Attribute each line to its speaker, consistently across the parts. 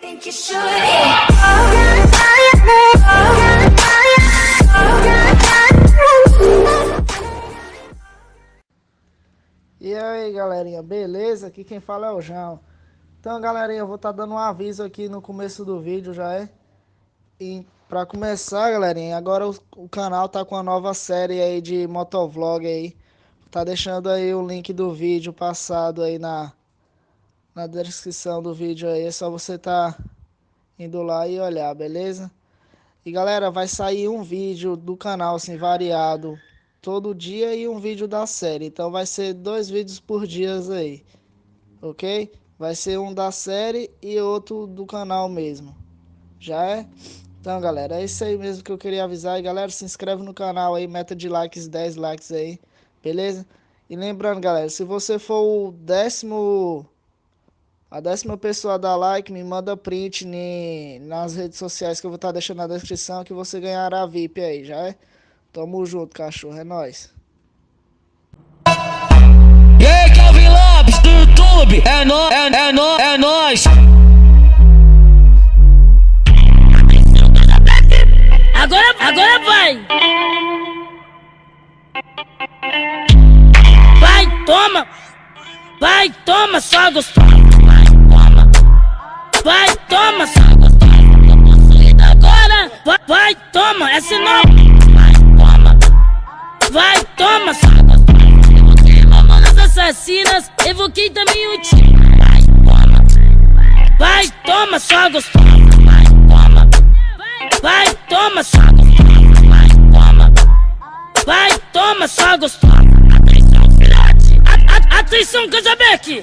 Speaker 1: think you should.
Speaker 2: E aí galerinha, beleza? Aqui quem fala é o João. Então galerinha, eu vou estar dando um aviso aqui no começo do vídeo já E pra começar galerinha, agora o canal tá com uma nova série aí de motovlog aí. Tá deixando aí o link do vídeo passado aí na descrição do vídeo aí. É só você tá indo lá e olhar, beleza? E galera, vai sair um vídeo do canal assim variado todo dia e um vídeo da série. Então vai ser 2 vídeos por dia aí, ok? Vai ser um da série e outro do canal mesmo. Já é? Então galera, é isso aí mesmo que eu queria avisar. E galera, se inscreve no canal aí, meta de likes, 10 likes aí, beleza? E lembrando galera, se você for a 10ª pessoa a dar like, me manda print nas redes sociais que eu vou estar deixando na descrição, que você ganhará VIP aí, já é? Tamo junto, cachorro, é nóis.
Speaker 3: E aí, Calvin Lopes do YouTube, é nóis.
Speaker 4: Agora vai! Vai, toma, só gostosa. Vai, toma, só gostosa. Agora, vai, toma, essa nova. Vai, toma, só gostosa. Mamonas assassinas, evoquei também o time. Vai, toma, só gostosa. Vai, toma, só gostosa. Vai, toma, só gostosa. Atenção, Casabeck!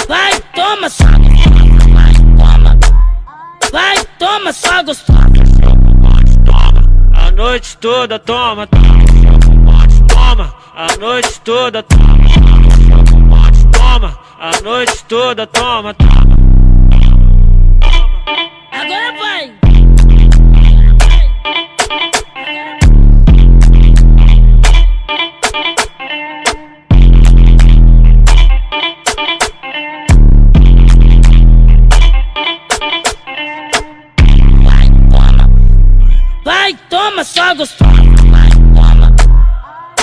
Speaker 4: Vai, toma, só gostosa. Vai, toma, só gostosa.
Speaker 3: A noite toda toma, toma. A noite toda toma, a noite toda toma.
Speaker 4: Agora vai! Vai, toma, só gostosa.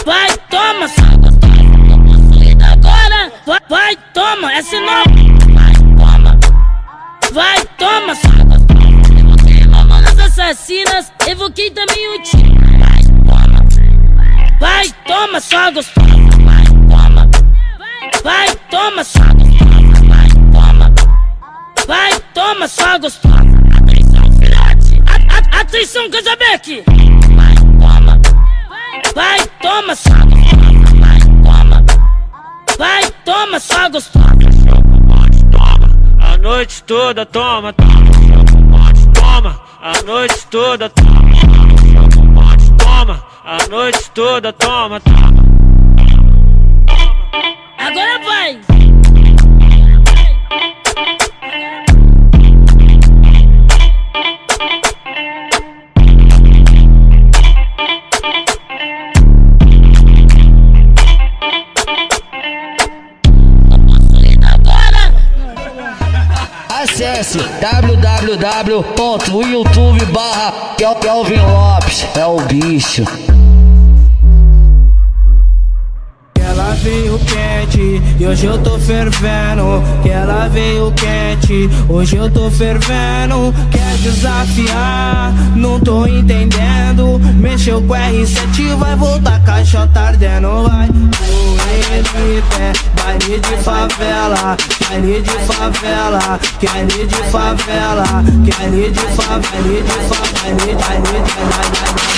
Speaker 4: Vai, toma, só gostosa. Agora, vai, toma, essa nova. Vai, toma, só gostosa. Mamonas assassinas, evoquei também o time. Vai, toma, só gostosa. Vai, toma, só gostosa. Vai, toma, só gostosa. Atenção, Casabeck! Vai, toma, só gostosa. Vai, toma, só gostosa.
Speaker 3: A noite toda toma. A noite toda toma. A noite toda toma.
Speaker 4: Agora vai!
Speaker 3: Acesse www.youtube.com/Calvin Lopes, é o bicho.
Speaker 5: Ela veio quente e hoje eu tô fervendo. Que ela veio quente, hoje eu tô fervendo. Quer desafiar, não tô entendendo. Mexeu com R7, vai voltar caixota ardendo. Vai, baile de favela, baile de favela, baile de favela, baile de favela, baile de favela, baile de favela.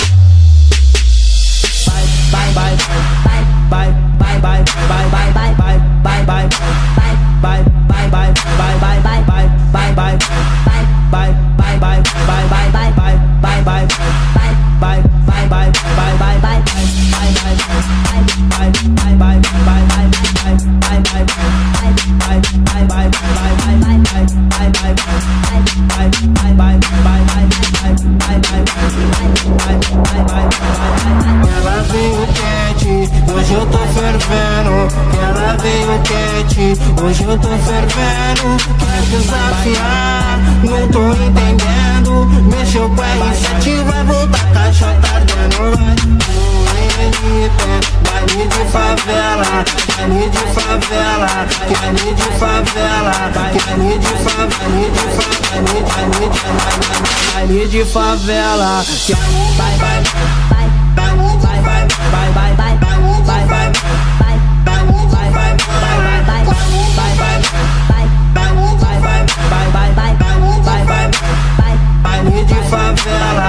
Speaker 5: Ela veio quente, hoje eu tô fervendo. Ela veio quente, hoje eu tô fervendo. Quer desafiar, não tô entendendo. Mexeu com R7, vai voltar caixa ardendo. Baile de favela, baile de favela, baile de favela, baile de favela, baile de favela. Vai, vai, vai, vai, vai, vai, vai, vai, vai, vai, vai, vai, baile de favela.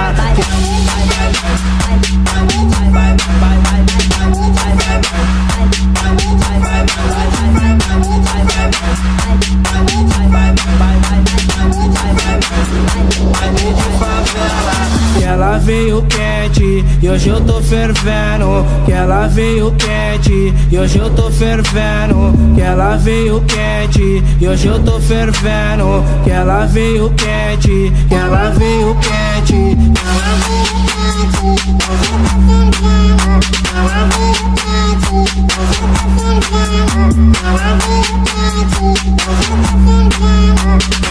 Speaker 5: Que ela veio quente e hoje eu tô fervendo. Que ela veio quente e hoje eu tô fervendo. Que ela veio quente e hoje eu tô fervendo. Que ela veio quente, que ela veio quente.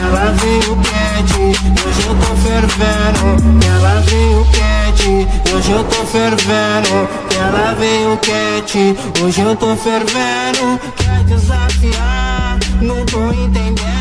Speaker 5: Ela veio quente, hoje eu tô fervendo. Ela veio quente, hoje eu tô fervendo. Ela veio quente, hoje eu tô fervendo. Quer desafiar, não tô entendendo.